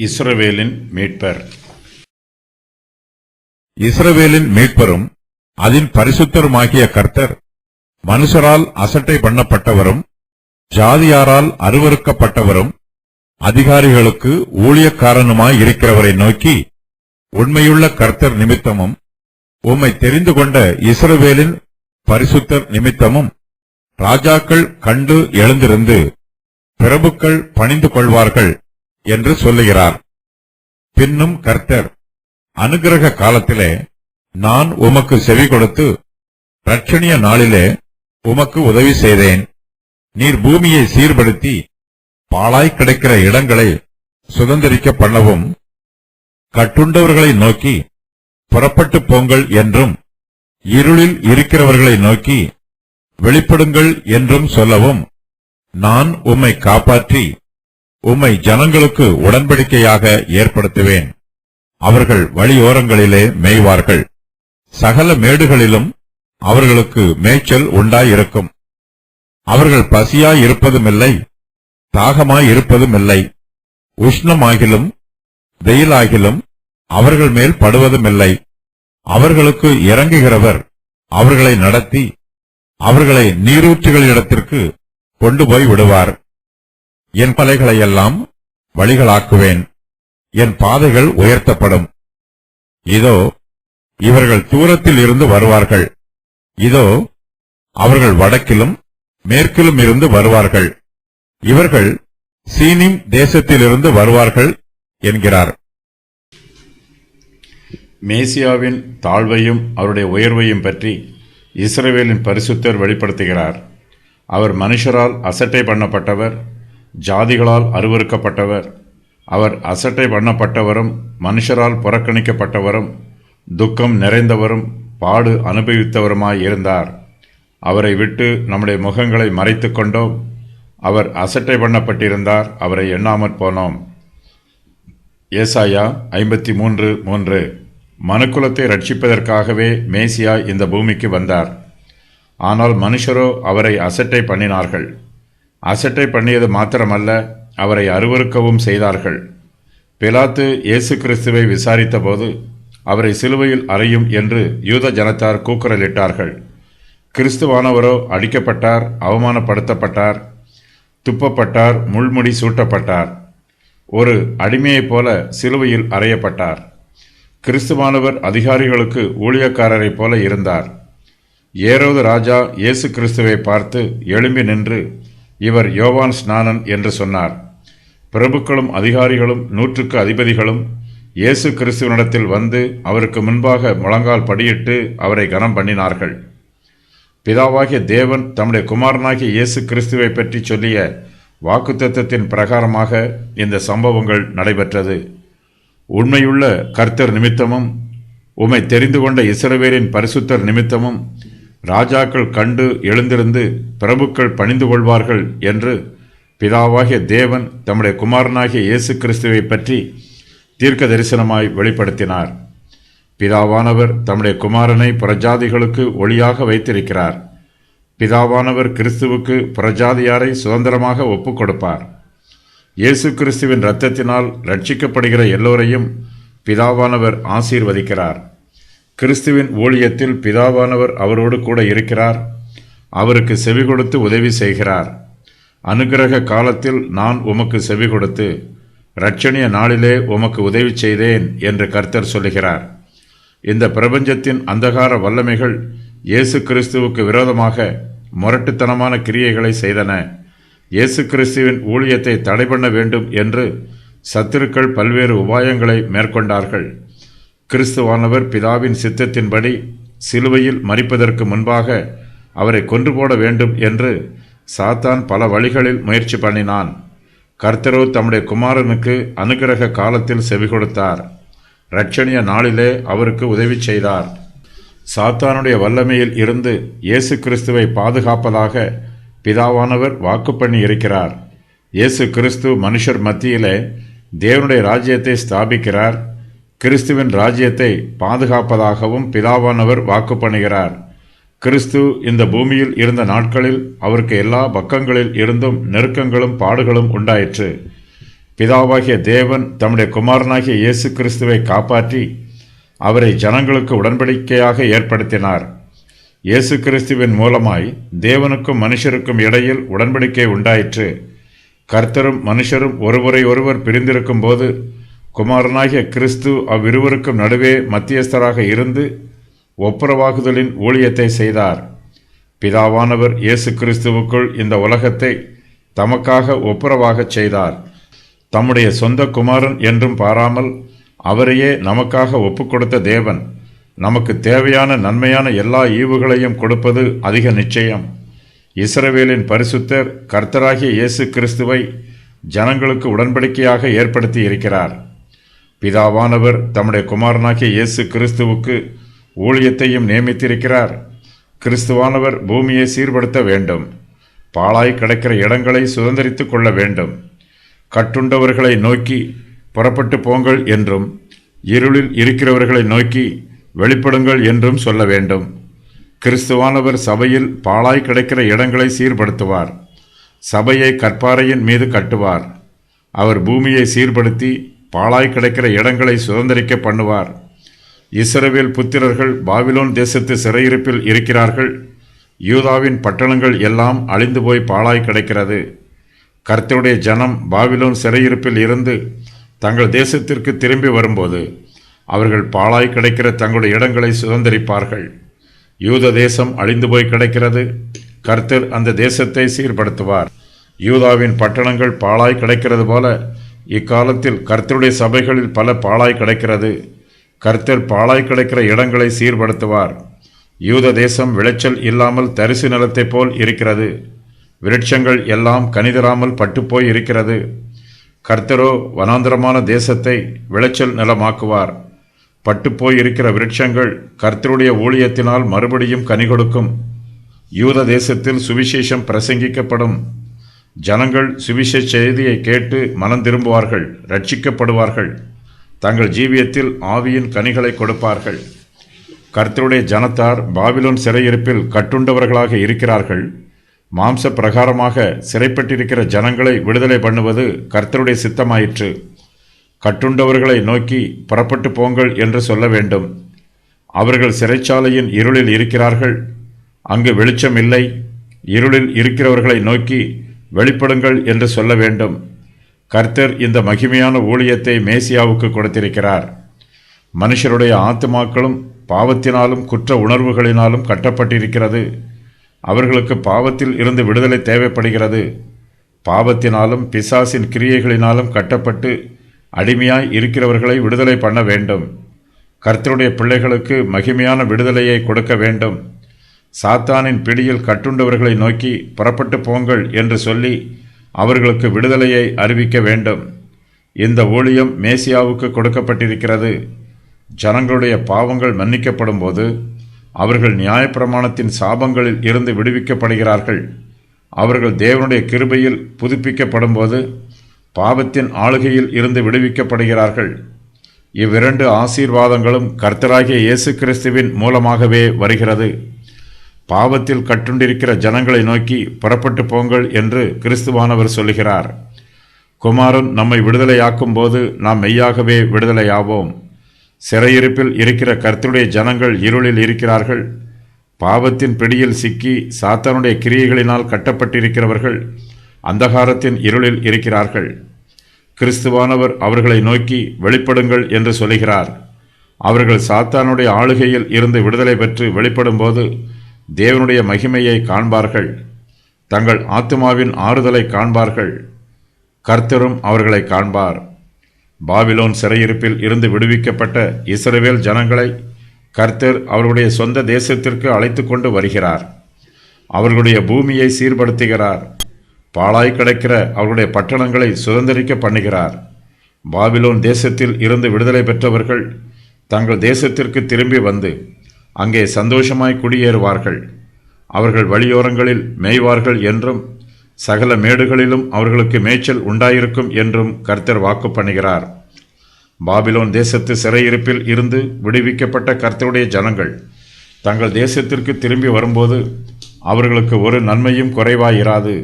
இஸ்ரவேலின் மீட்பர். இஸ்ரவேலின் மீட்பரும் அதன் பரிசுத்தருமாகிய கர்த்தர் மனுஷரால் அசட்டை பண்ணப்பட்டவரும் ஜாதியாரால் அருவருக்கப்பட்டவரும் அதிகாரிகளுக்கு ஊழியக்காரனுமாய் இருக்கிறவரை நோக்கி, உண்மையுள்ள கர்த்தர் நிமித்தமும் உம்மை தெரிந்து கொண்ட இஸ்ரவேலின் பரிசுத்தர் நிமித்தமும் ராஜாக்கள் கண்டு எழுந்திருந்து பிரபுக்கள் பணிந்து கொள்வார்கள் என்று சொல்லுகிறார். பின்னும் கர்த்தர், அனுக்கிரக காலத்திலே நான் உமக்கு செவி கொடுத்து இரட்சணிய நாளிலே உமக்கு உதவி செய்தேன். நீர் பூமியை சீர்படுத்தி பாழாய் கிடக்கிற இடங்களை சுதந்திரிக்க பண்ணவும், கட்டுண்டவர்களை நோக்கி புறப்பட்டு போங்கள் என்றும், இருளில் இருக்கிறவர்களை நோக்கி வெளிப்படுங்கள் என்றும் சொல்லவும், நான் உம்மை காப்பாற்றி உம்மை ஜனங்களுக்கு உடன்படிக்கையாக ஏற்படுத்துவேன். அவர்கள் வழியோரங்களிலே மேய்வார்கள். சகல மேடுகளிலும் அவர்களுக்கு மேய்ச்சல் உண்டாயிருக்கும். அவர்கள் பசியாயிருப்பதுமில்லை, தாகமாயிருப்பதுமில்லை. உஷ்ணமாகிலும் வெயிலாகிலும் அவர்கள் மேல் படுவதுமில்லை. அவர்களுக்கு இறங்குகிறவர் அவர்களை நடத்தி அவர்களை நீரூற்றுகளிடத்திற்கு கொண்டு போய் விடுவார். என் பலைகளையெல்லாம் வழிகளாக்குவேன். என் பாதைகள் உயர்த்தப்படும். இதோ இவர்கள் தூரத்தில் இருந்து வருவார்கள். இதோ அவர்கள் வடக்கிலும் மேற்கிலும் இருந்து வருவார்கள். இவர்கள் சீனிம் தேசத்திலிருந்து வருவார்கள் என்கிறார். மேசியாவின் தாழ்வையும் அவருடைய உயர்வையும் பற்றி இஸ்ரவேலின் பரிசுத்தர் வெளிப்படுத்துகிறார். அவர் மனுஷரால் அசட்டை பண்ணப்பட்டவர், ஜாதிகளால் அருவருக்கப்பட்டவர். அவர் அசட்டை பண்ணப்பட்டவரும் மனுஷரால் புறக்கணிக்கப்பட்டவரும் துக்கம் நிறைந்தவரும் பாடு அனுபவித்தவருமாயிருந்தார். அவரை விட்டு நம்முடைய முகங்களை மறைத்துக் கொண்டோம். அவர் அசட்டை பண்ணப்பட்டிருந்தார், அவரை எண்ணாமற் போனோம். ஏசாயா 53:3. மனுக்குலத்தை ரட்சிப்பதற்காகவே மேசியா இந்த பூமிக்கு வந்தார். ஆனால் மனுஷரோ அவரை அசட்டை பண்ணினார்கள். அசட்டை பண்ணியது மாத்திரமல்ல, அவரை அருவருக்கவும் செய்தார்கள். பிலாத்து இயேசு கிறிஸ்துவை விசாரித்த போது அவரை சிலுவையில் அறையும் என்று யூத ஜனத்தார் கூக்குரலிட்டார்கள். கிறிஸ்துவானவரோ அடிக்கப்பட்டார், அவமானப்படுத்தப்பட்டார், துப்பப்பட்டார், முள்முடி சூட்டப்பட்டார். ஒரு அடிமையைப் போல சிலுவையில் அறையப்பட்டார். கிறிஸ்துவானவர் அதிகாரிகளுக்கு ஊழியக்காரரைப் போல இருந்தார். ஏரோது ராஜா இயேசு கிறிஸ்துவை பார்த்து எழும்பி நின்று, இவர் யோவான் ஸ்நானன் என்று சொன்னார். பிரபுக்களும் அதிகாரிகளும் 100க்கு அதிபதிகளும் இயேசு கிறிஸ்துவனிடத்தில் வந்து அவருக்கு முன்பாக முழங்கால் படியிட்டு அவரை கனம் பண்ணினார்கள். பிதாவாகிய தேவன் தம்முடைய குமாரனாகிய இயேசு கிறிஸ்துவை பற்றி சொல்லிய வாக்குத்தத்தத்தின் பிரகாரமாக இந்த சம்பவங்கள் நடைபெற்றது. உண்மையுள்ள கர்த்தர் நிமித்தமும் உம்மை தெரிந்து கொண்ட இஸ்ரவேலின் பரிசுத்தர் நிமித்தமும் ராஜாக்கள் கண்டு எழுந்திருந்து பிரபுக்கள் பணிந்து கொள்வார்கள் என்று பிதாவாகிய தேவன் தம்முடைய குமாரனாகிய இயேசு கிறிஸ்துவை பற்றி தீர்க்க தரிசனமாய் வெளிப்படுத்தினார். பிதாவானவர் தம்முடைய குமாரனை புறஜாதிகளுக்கு ஒளியாக வைத்திருக்கிறார். பிதாவானவர் கிறிஸ்துவுக்கு புறஜாதியாரை சுதந்திரமாக ஒப்புக் கொடுப்பார். இயேசு கிறிஸ்துவின் இரத்தத்தினால் ரட்சிக்கப்படுகிற எல்லோரையும் பிதாவானவர் ஆசீர்வதிக்கிறார். கிறிஸ்துவின் ஊழியத்தில் பிதாவானவர் அவரோடு கூட இருக்கிறார். அவருக்கு செவி கொடுத்து உதவி செய்கிறார். அனுக்கிரக காலத்தில் நான் உமக்கு செவி கொடுத்து இரட்சணிய நாளிலே உமக்கு உதவி செய்தேன் என்று கர்த்தர் சொல்லுகிறார். இந்த பிரபஞ்சத்தின் அந்தகார வல்லமைகள் இயேசு கிறிஸ்துவுக்கு விரோதமாக முரட்டுத்தனமான கிரியைகளை செய்தன. இயேசு கிறிஸ்துவின் ஊழியத்தை தடை பண்ண வேண்டும் என்று சத்துருக்கள் பல்வேறு உபாயங்களை மேற்கொண்டார்கள். கிறிஸ்துவானவர் பிதாவின் சித்தத்தின்படி சிலுவையில் மரிப்பதற்கு முன்பாக அவரை கொன்று போட வேண்டும் என்று சாத்தான் பல வழிகளில் முயற்சி பண்ணினான். கர்த்தரோ தம்முடைய குமாரனுக்கு அனுக்கிரக காலத்தில் செவி கொடுத்தார். இரட்சணிய நாளிலே அவருக்கு உதவி செய்தார். சாத்தானுடைய வல்லமையில் இருந்து இயேசு கிறிஸ்துவை பாதுகாப்பதாக பிதாவானவர் வாக்கு பண்ணி இருக்கிறார். இயேசு கிறிஸ்து மனுஷர் மத்தியிலே தேவனுடைய ராஜ்யத்தை ஸ்தாபிக்கிறார். கிறிஸ்துவின் ராஜ்யத்தை பாதுகாப்பதாகவும் பிதாவானவர் வாக்கு பண்ணுகிறார். கிறிஸ்து இந்த பூமியில் இருந்த நாட்களில் அவருக்கு எல்லா பக்கங்களில் இருந்தும் நெருக்கங்களும் பாடுகளும் உண்டாயிற்று. பிதாவாகிய தேவன் தம்முடைய குமாரனாகிய இயேசு கிறிஸ்துவை காப்பாற்றி அவரை ஜனங்களுக்கு உடன்படிக்கையாக ஏற்படுத்தினார். இயேசு கிறிஸ்துவின் மூலமாய் தேவனுக்கும் மனுஷருக்கும் இடையில் உடன்படிக்கை உண்டாயிற்று. கர்த்தரும் மனுஷரும் ஒருவரை ஒருவர் பிரிந்திருக்கும் போது குமாரனாகிய கிறிஸ்து அவ்விருவருக்கும் நடுவே மத்தியஸ்தராக இருந்து ஒப்புரவாகுதலின் ஊழியத்தை செய்தார். பிதாவானவர் இயேசு கிறிஸ்துவுக்குள் இந்த உலகத்தை தமக்காக ஒப்புரவாகச் செய்தார். தம்முடைய சொந்த குமாரன் என்றும் பாராமல் அவரையே நமக்காக ஒப்புக்கொடுத்த தேவன் நமக்கு தேவையான நன்மையான எல்லா ஈவுகளையும் கொடுப்பது அதிக நிச்சயம். இஸ்ரவேலின் பரிசுத்தர் கர்த்தராகிய இயேசு கிறிஸ்துவை ஜனங்களுக்கு உடன்படிக்கையாக ஏற்படுத்தி இருக்கிறார். பிதாவானவர் தம்முடைய குமாரனாகிய இயேசு கிறிஸ்துவுக்கு ஊழியத்தையும் நியமித்திருக்கிறார். கிறிஸ்துவானவர் பூமியை சீர்படுத்த வேண்டும். பாழாய் கிடக்கிற இடங்களை சுதந்திரித்து கொள்ள வேண்டும். கட்டுண்டவர்களை நோக்கி புறப்பட்டு போங்கள் என்றும் இருளில் இருக்கிறவர்களை நோக்கி வெளிப்படுங்கள் என்றும் சொல்ல வேண்டும். கிறிஸ்துவானவர் சபையில் பாழாய் கிடக்கிற இடங்களை சீர்படுத்துவார். சபையை கற்பாறையின் மீது கட்டுவார். அவர் பூமியை சீர்படுத்தி பாழாய் கிடக்கிற இடங்களை சுதந்திரிக்க பண்ணுவார். இஸ்ரவேல் புத்திரர்கள் பாபிலோன் தேசத்து சிறையிருப்பில் இருக்கிறார்கள். யூதாவின் பட்டணங்கள் எல்லாம் அழிந்து போய் பாழாய் கிடக்கிறது. கர்த்தருடைய ஜனம் பாபிலோன் சிறையிருப்பில் இருந்து தங்கள் தேசத்திற்கு திரும்பி வரும்போது அவர்கள் பாழாய் கிடைக்கிற தங்களுடைய இடங்களை சுதந்திரிப்பார்கள். யூத தேசம் அழிந்து போய் கிடக்கிறது. கர்த்தர் அந்த தேசத்தை சீர்படுத்துவார். யூதாவின் பட்டணங்கள் பாழாய் கிடக்கிறது போல இக்காலத்தில் கர்த்தருடைய சபைகளில் பல பாழாய் கிடக்கிறது. கர்த்தர் பாழாய் கிடக்கிற இடங்களை சீர்படுத்துவார். யூத தேசம் விளைச்சல் இல்லாமல் தரிசு நிலத்தை போல் இருக்கிறது. விருட்சங்கள் எல்லாம் கனிதராமல் பட்டுப்போய் இருக்கிறது. கர்த்தரோ வனாந்தரமான தேசத்தை விளைச்சல் நிலமாக்குவார். பட்டுப்போய் இருக்கிற விருட்சங்கள் கர்த்தருடைய ஊழியத்தினால் மறுபடியும் கனி கொடுக்கும். யூத தேசத்தில் சுவிசேஷம் பிரசங்கிக்கப்படும். ஜனங்கள் சுவிசேஷ செய்தியை கேட்டு மனம் திரும்புவார்கள், ரட்சிக்கப்படுவார்கள். தங்கள் ஜீவியத்தில் ஆவியின் கனிகளை கொடுப்பார்கள். கர்த்தருடைய ஜனத்தார் பாபிலோன் சிறையிருப்பில் கட்டுண்டவர்களாக இருக்கிறார்கள். மாம்ச பிரகாரமாக சிறைப்பட்டிருக்கிற ஜனங்களை விடுதலை பண்ணுவது கர்த்தருடைய சித்தமாயிற்று. கட்டுண்டவர்களை நோக்கி புறப்பட்டு போங்கள் என்று சொல்ல வேண்டும். அவர்கள் சிறைச்சாலையின் இருளில் இருக்கிறார்கள். அங்கு வெளிச்சம் இல்லை. இருளில் இருக்கிறவர்களை நோக்கி வெளிப்படுங்கள் என்று சொல்ல வேண்டும். கர்த்தர் இந்த மகிமையான ஊழியத்தை மேசியாவுக்கு கொடுத்திருக்கிறார். மனுஷருடைய ஆத்துமாக்களும் பாவத்தினாலும் குற்ற உணர்வுகளினாலும் கட்டப்பட்டிருக்கிறது. அவர்களுக்கு பாவத்தில் இருந்து விடுதலை தேவைப்படுகிறது. பாவத்தினாலும் பிசாசின் கிரியைகளினாலும் கட்டப்பட்டு அடிமையாய் இருக்கிறவர்களை விடுதலை பண்ண வேண்டும். கர்த்தருடைய பிள்ளைகளுக்கு மகிமையான விடுதலையை கொடுக்க வேண்டும். சாத்தானின் பிடியில் கட்டுண்டவர்களை நோக்கி புறப்பட்டு போங்கள் என்று சொல்லி அவர்களுக்கு விடுதலையை அறிவிக்க வேண்டும். இந்த ஊழியம் மேசியாவுக்கு கொடுக்கப்பட்டிருக்கிறது. ஜனங்களுடைய பாவங்கள் மன்னிக்கப்படும் போது அவர்கள் நியாயப்பிரமாணத்தின் சாபங்களில் இருந்து விடுவிக்கப்படுகிறார்கள். அவர்கள் தேவனுடைய கிருபையில் புதுப்பிக்கப்படும் போது பாவத்தின் ஆளுகையில் இருந்து விடுவிக்கப்படுகிறார்கள். இவ்விரண்டு ஆசீர்வாதங்களும் கர்த்தராகிய இயேசு கிறிஸ்துவின் மூலமாகவே வருகிறது. பாவத்தில் கட்டுண்டிருக்கிற ஜனங்களை நோக்கி புறப்பட்டு போங்கள் என்று கிறிஸ்துவானவர் சொல்லுகிறார். குமாரன் நம்மை விடுதலையாக்கும் போது நாம் மெய்யாகவே விடுதலையாவோம். சிறையிருப்பில் இருக்கிற கர்த்தருடைய ஜனங்கள் இருளில் இருக்கிறார்கள். பாவத்தின் பிடியில் சிக்கி சாத்தானுடைய கிரியைகளினால் கட்டப்பட்டிருக்கிறவர்கள் அந்தகாரத்தின் இருளில் இருக்கிறார்கள். கிறிஸ்துவானவர் அவர்களை நோக்கி வெளிப்படுங்கள் என்று சொல்லுகிறார். அவர்கள் சாத்தானுடைய ஆளுகையில் இருந்து விடுதலை பெற்று வெளிப்படும் போது தேவனுடைய மகிமையை காண்பார்கள். தங்கள் ஆத்துமாவின் ஆறுதலை காண்பார்கள். கர்த்தரும் அவர்களை காண்பார். பாபிலோன் சிறையிருப்பில் இருந்து விடுவிக்கப்பட்ட இஸ்ரவேல் ஜனங்களை கர்த்தர் அவர்களுடைய சொந்த தேசத்திற்கு அழைத்து கொண்டு வருகிறார். அவர்களுடைய பூமியை சீர்படுத்துகிறார். பாழாய் கிடக்கிற அவர்களுடைய பட்டணங்களை சுதந்திரிக்க பண்ணுகிறார். பாபிலோன் தேசத்தில் இருந்து விடுதலை பெற்றவர்கள் தங்கள் தேசத்திற்கு திரும்பி வந்து அங்கே சந்தோஷமாய் குடியேறுவார்கள். அவர்கள் வழியோரங்களில் மேய்வார்கள் என்றும் சகல மேடுகளிலும் அவர்களுக்கு மேய்ச்சல் உண்டாயிருக்கும் என்றும் கர்த்தர் வாக்கு பண்ணுகிறார். பாபிலோன் தேசத்து சிறையிருப்பில் இருந்து விடுவிக்கப்பட்ட கர்த்தருடைய ஜனங்கள் தங்கள் தேசத்திற்கு திரும்பி வரும்போது அவர்களுக்கு ஒரு நன்மையும் குறைவாயிராது.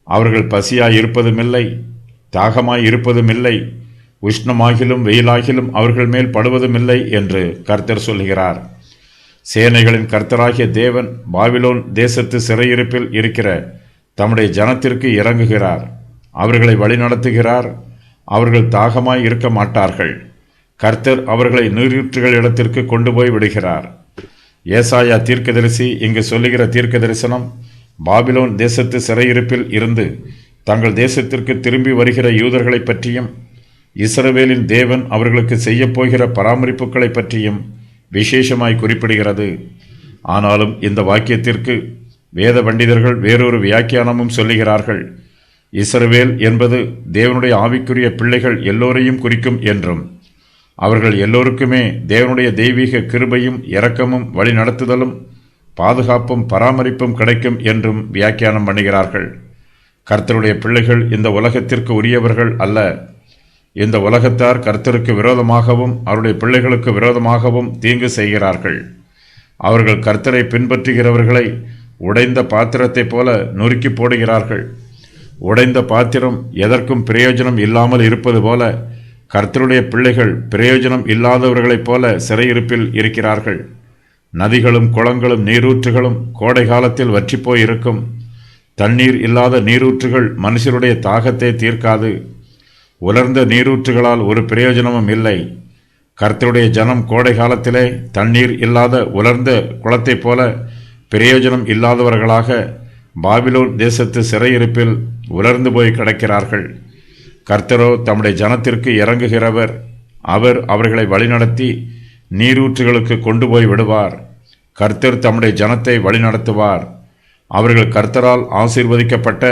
அவர்கள் பசியாய் இருப்பதுமில்லை, தாகமாய் இருப்பதும் இல்லை, உஷ்ணமாகிலும் வெயிலாகிலும் அவர்கள் மேல் படுவதுமில்லை என்று கர்த்தர் சொல்கிறார். சேனைகளின் கர்த்தராகிய தேவன் பாபிலோன் தேசத்து சிறையிருப்பில் இருக்கிற தம்முடைய ஜனத்திற்கு இறங்குகிறார். அவர்களை வழிநடத்துகிறார். அவர்கள் தாகமாய் இருக்க மாட்டார்கள். கர்த்தர் அவர்களை நீரூற்றுகளிடத்திற்கு கொண்டு போய் விடுகிறார். ஏசாயா தீர்க்கதரிசி இங்கு சொல்லுகிற தீர்க்க தரிசனம் பாபிலோன் தேசத்து சிறையிருப்பில் இருந்து தங்கள் தேசத்திற்கு திரும்பி வருகிற யூதர்களை பற்றியும் இஸ்ரவேலின் தேவன் அவர்களுக்கு செய்யப்போகிற பராமரிப்புகளை பற்றியும் விசேஷமாய் குறிப்பிடுகிறது. ஆனாலும் இந்த வாக்கியத்திற்கு வேத பண்டிதர்கள் வேறொரு வியாக்கியானமும் சொல்லுகிறார்கள். இஸ்ரவேல் என்பது தேவனுடைய ஆவிக்குரிய பிள்ளைகள் எல்லோரையும் குறிக்கும் என்றும், அவர்கள் எல்லோருக்குமே தேவனுடைய தெய்வீக கிருபையும் இரக்கமும் வழி நடத்துதலும் பாதுகாப்பும் பராமரிப்பும் கிடைக்கும் என்றும் வியாக்கியானம் பண்ணுகிறார்கள். கர்த்தருடைய பிள்ளைகள் இந்த உலகத்திற்கு உரியவர்கள் அல்ல. இந்த உலகத்தார் கர்த்தருக்கு விரோதமாகவும் அவருடைய பிள்ளைகளுக்கு விரோதமாகவும் தீங்கு செய்கிறார்கள். அவர்கள் கர்த்தரை பின்பற்றுகிறவர்களை உடைந்த பாத்திரத்தைப் போல நொறுக்கி போடுகிறார்கள். உடைந்த பாத்திரம் எதற்கும் பிரயோஜனம் இல்லாமல் இருப்பது போல கர்த்தருடைய பிள்ளைகள் பிரயோஜனம் இல்லாதவர்களைப் போல சிறையிருப்பில் இருக்கிறார்கள். நதிகளும் குளங்களும் நீரூற்றுகளும் கோடை காலத்தில் வற்றிப்போய் இருக்கும். தண்ணீர் இல்லாத நீரூற்றுகள் மனுஷருடைய தாகத்தை தீர்க்காது. உலர்ந்த நீரூற்றுகளால் ஒரு பிரயோஜனமும் இல்லை. கர்த்தருடைய ஜனம் கோடை காலத்திலே தண்ணீர் இல்லாத உலர்ந்த குளத்தைப் போல பிரயோஜனம் இல்லாதவர்களாக பாபிலோன் தேசத்து சிறையிருப்பில் உலர்ந்து போய் கிடக்கிறார்கள். கர்த்தரோ தம்முடைய ஜனத்திற்கு இறங்குகிறவர். அவர் அவர்களை வழிநடத்தி நீரூற்றுகளுக்கு கொண்டு போய் விடுவார். கர்த்தர் தம்முடைய ஜனத்தை வழிநடத்துவார். அவர்கள் கர்த்தரால் ஆசீர்வதிக்கப்பட்ட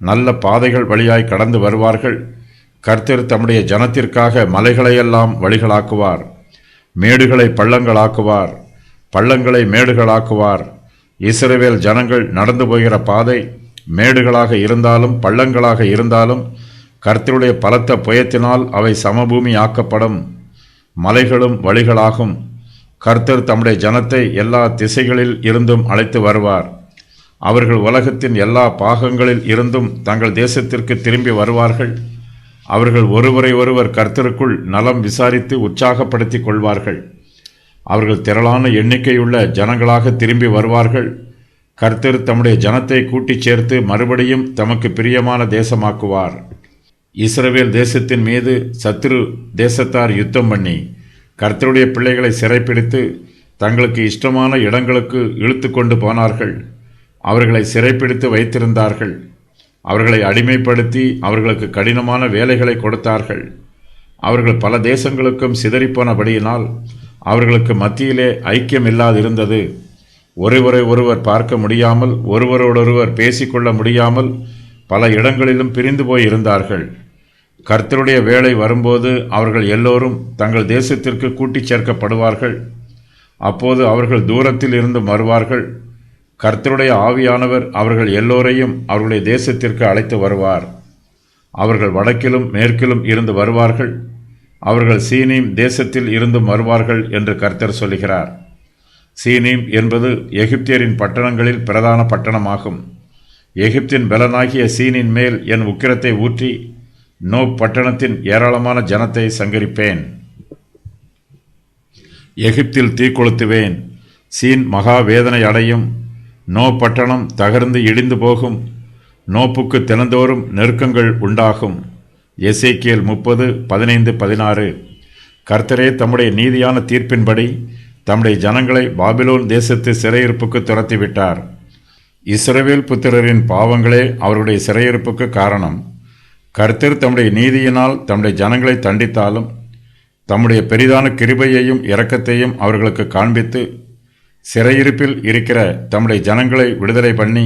நல்ல பாதைகள் வழியாய் கடந்து வருவார்கள். கர்த்தர் தம்முடைய ஜனத்திற்காக மலைகளையெல்லாம் வழிகளாக்குவார், மேடுகளை பள்ளங்களாக்குவார், பள்ளங்களை மேடுகளாக்குவார். இஸ்ரவேல் ஜனங்கள் நடந்து போகிற பாதை மேடுகளாக இருந்தாலும் பள்ளங்களாக இருந்தாலும் கர்த்தருடைய பலத்த புயத்தினால் அவை சமபூமி ஆக்கப்படும். மலைகளும் வழிகளாகும். கர்த்தர் தம்முடைய ஜனத்தை எல்லா திசைகளில் இருந்தும் அழைத்து வருவார். அவர்கள் உலகத்தின் எல்லா பாகங்களில் இருந்தும் தங்கள் தேசத்திற்கு திரும்பி வருவார்கள். அவர்கள் ஒருவரை ஒருவர் கர்த்தருக்குள் நலம் விசாரித்து உற்சாகப்படுத்திக் கொள்வார்கள். அவர்கள் திரளான எண்ணிக்கையுள்ள ஜனங்களாக திரும்பி வருவார்கள். கர்த்தர் தம்முடைய ஜனத்தை கூட்டிச் சேர்த்து மறுபடியும் தமக்கு பிரியமான தேசமாக்குவார். இஸ்ரவேல் தேசத்தின் மீது சத்துரு தேசத்தார் யுத்தம் பண்ணி கர்த்தருடைய பிள்ளைகளை சிறைப்பிடித்து தங்களுக்கு இஷ்டமான இடங்களுக்கு இழுத்து கொண்டு போனார்கள். அவர்களை சிறைப்பிடித்து வைத்திருந்தார்கள். அவர்களை அடிமைப்படுத்தி அவர்களுக்கு கடினமான வேலைகளை கொடுத்தார்கள். அவர்கள் பல தேசங்களுக்கும் சிதறிப்போனபடியினால் அவர்களுக்கு மத்தியிலே ஐக்கியம் இல்லாதிருந்தது. ஒருவரை ஒருவர் பார்க்க முடியாமல் ஒருவரோடொருவர் பேசிக்கொள்ள முடியாமல் பல இடங்களிலும் பிரிந்து போய் இருந்தார்கள். கர்த்தருடைய வேளை வரும்போது அவர்கள் எல்லோரும் தங்கள் தேசத்திற்கு கூட்டிச் சேர்க்கப்படுவார்கள். அப்போது அவர்கள் தூரத்தில் இருந்து வருவார்கள். கர்த்தருடைய ஆவியானவர் அவர்கள் எல்லோரையும் அவர்களுடைய தேசத்திற்கு அழைத்து வருவார். அவர்கள் வடக்கிலும் மேற்கிலும் இருந்து வருவார்கள். அவர்கள் சீனீம் தேசத்தில் இருந்தும் வருவார்கள் என்று கர்த்தர் சொல்கிறார். சீனீம் என்பது எகிப்தியரின் பட்டணங்களில் பிரதான பட்டணமாகும். எகிப்தின் பலனாகிய சீனின் மேல் என் உக்கிரத்தை ஊற்றி நோப் பட்டணத்தின் ஏராளமான ஜனத்தை சங்கரிப்பேன். எகிப்தில் தீ கொளுத்துவேன். சீன் மகா வேதனை அடையும். நோ பட்டணம் தகர்ந்து இடிந்து போகும். நோப்புக்கு தினந்தோறும் நெருக்கங்கள் உண்டாகும். எசேக்கியேல் 30:15-16. கர்த்தரே தம்முடைய நீதியான தீர்ப்பின்படி தம்முடைய ஜனங்களை பாபிலோன் தேசத்து சிறையிருப்புக்கு துரத்திவிட்டார். இஸ்ரவேல் புத்திரரின் பாவங்களே அவருடைய சிறையிருப்புக்கு காரணம். கர்த்தர் தம்முடைய நீதியினால் தம்முடைய ஜனங்களை தண்டித்தாலும் தம்முடைய பெரிதான கிருபையையும் இரக்கத்தையும் அவர்களுக்கு காண்பித்து சிறையிருப்பில் இருக்கிற தம்முடைய ஜனங்களை விடுதலை பண்ணி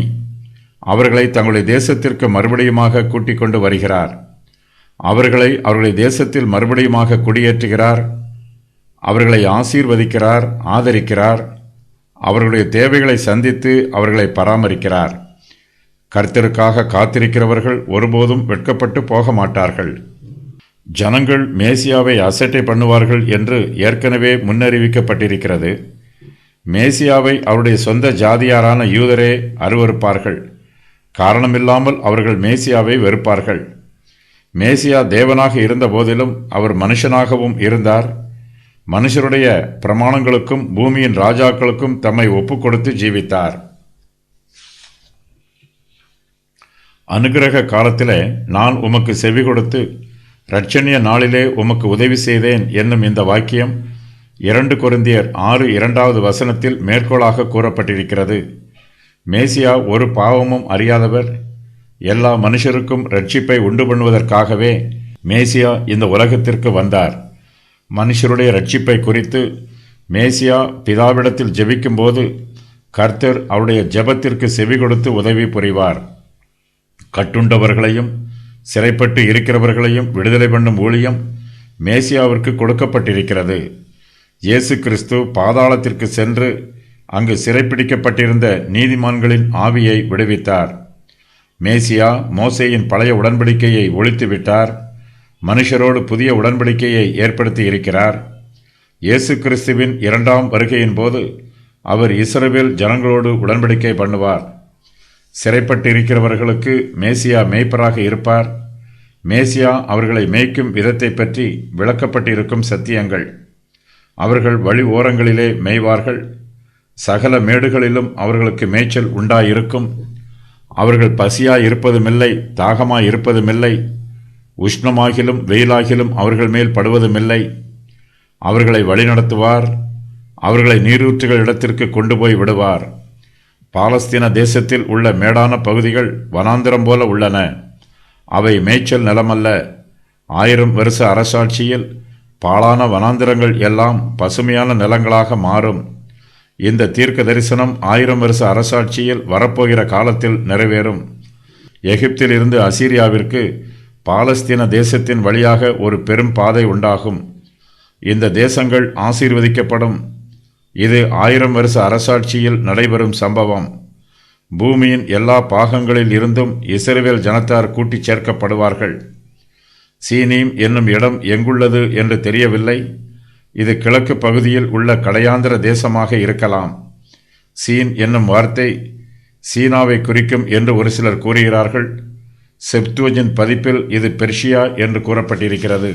அவர்களை தங்களுடைய தேசத்திற்கு மறுபடியுமாக கூட்டிக் கொண்டு வருகிறார். அவர்களை அவர்களுடைய தேசத்தில் மறுபடியுமாக குடியேற்றுகிறார். அவர்களை ஆசீர்வதிக்கிறார், ஆதரிக்கிறார். அவர்களுடைய தேவைகளை சந்தித்து அவர்களை பராமரிக்கிறார். கர்த்தருக்காக காத்திருக்கிறவர்கள் ஒருபோதும் வெட்கப்பட்டு போக மாட்டார்கள். ஜனங்கள் மேசியாவை அசட்டை பண்ணுவார்கள் என்று ஏற்கனவே முன்னறிவிக்கப்பட்டிருக்கிறது. மேசியாவை அவருடைய சொந்த ஜாதியாரான யூதரே அருவருப்பார்கள். காரணமில்லாமல் அவர்கள் மேசியாவை வெறுப்பார்கள். மேசியா தேவனாக இருந்த போதிலும் அவர் மனுஷனாகவும் இருந்தார். மனுஷருடைய பிரமாணங்களுக்கும் பூமியின் ராஜாக்களுக்கும் தம்மை ஒப்புக் கொடுத்து ஜீவித்தார். அனுக்கிரக காலத்திலே நான் உமக்கு செவி கொடுத்து இரட்சணிய நாளிலே உமக்கு உதவி செய்தேன் என்னும் இந்த வாக்கியம் 2 கொரிந்தியர் 6:2 வசனத்தில் மேற்கோளாக கூறப்பட்டிருக்கிறது. மேசியா ஒரு பாவமும் அறியாதவர். எல்லா மனுஷருக்கும் இரட்சிப்பை உண்டு பண்ணுவதற்காகவே மேசியா இந்த உலகத்திற்கு வந்தார். மனுஷருடைய இரட்சிப்பை குறித்து மேசியா பிதாவிடத்தில் ஜெபிக்கும் போது கர்த்தர் அவருடைய ஜெபத்திற்கு செவி கொடுத்து உதவி புரிவார். கட்டுண்டவர்களையும் சிறைப்பட்டு இருக்கிறவர்களையும் விடுதலை பண்ணும் ஊழியம் மேசியாவிற்கு கொடுக்கப்பட்டிருக்கிறது. இயேசு கிறிஸ்து பாதாளத்திற்கு சென்று அங்கு சிறைப்பிடிக்கப்பட்டிருந்த நீதிமான்களின் ஆவியை விடுவித்தார். மேசியா மோசேயின் பழைய உடன்படிக்கையை ஒழித்துவிட்டார். மனுஷரோடு புதிய உடன்படிக்கையை ஏற்படுத்தி இருக்கிறார். இயேசு கிறிஸ்துவின் 2ஆம் வருகையின் போது அவர் இஸ்ரவேல் ஜனங்களோடு உடன்படிக்கை பண்ணுவார். சிறைப்பட்டிருக்கிறவர்களுக்கு மேசியா மேய்ப்பராக இருப்பார். மேசியா அவர்களை மேய்க்கும் விதத்தை பற்றி விளக்கப்பட்டிருக்கும் சத்தியங்கள். அவர்கள் வழி ஓரங்களிலே மேய்வார்கள். சகல மேடுகளிலும் அவர்களுக்கு மேய்ச்சல் உண்டாயிருக்கும். அவர்கள் பசியாயிருப்பதுமில்லை, தாகமாயிருப்பதுமில்லை. உஷ்ணமாகிலும் வெயிலாகிலும் அவர்கள் மேல் படுவதுமில்லை. அவர்களை வழிநடத்துவார். அவர்களை நீரூற்றுகள் இடத்திற்கு கொண்டு போய் விடுவார். பாலஸ்தீன தேசத்தில் உள்ள மேடான பகுதிகள் வனாந்திரம் போல உள்ளன. அவை மேய்ச்சல் நிலமல்ல. 1000 வருஷ அரசாட்சியில் பாழான வனாந்திரங்கள் எல்லாம் பசுமையான நிலங்களாக மாறும். இந்த தீர்க்க தரிசனம் 1000 வருஷ அரசாட்சியில் வரப்போகிற காலத்தில் நிறைவேறும். எகிப்தில் இருந்து அசீரியாவிற்கு பாலஸ்தீன தேசத்தின் வழியாக ஒரு பெரும் பாதை உண்டாகும். இந்த தேசங்கள் ஆசீர்வதிக்கப்படும். இது 1000 வருஷ அரசாட்சியில் நடைபெறும் சம்பவம். பூமியின் எல்லா பாகங்களில் இருந்தும் இஸ்ரவேல் ஜனத்தார் கூட்டிச் சேர்க்கப்படுவார்கள். சீனீம் என்னும் இடம் எங்குள்ளது என்று தெரியவில்லை. இது கிழக்கு பகுதியில் உள்ள கடையாந்திர தேசமாக இருக்கலாம். சீன் என்னும் வார்த்தை சீனாவை குறிக்கும் என்று ஒரு சிலர் கூறுகிறார்கள். செப்துவஜின் பதிப்பில் இது பெர்ஷியா என்று கூறப்பட்டிருக்கிறது.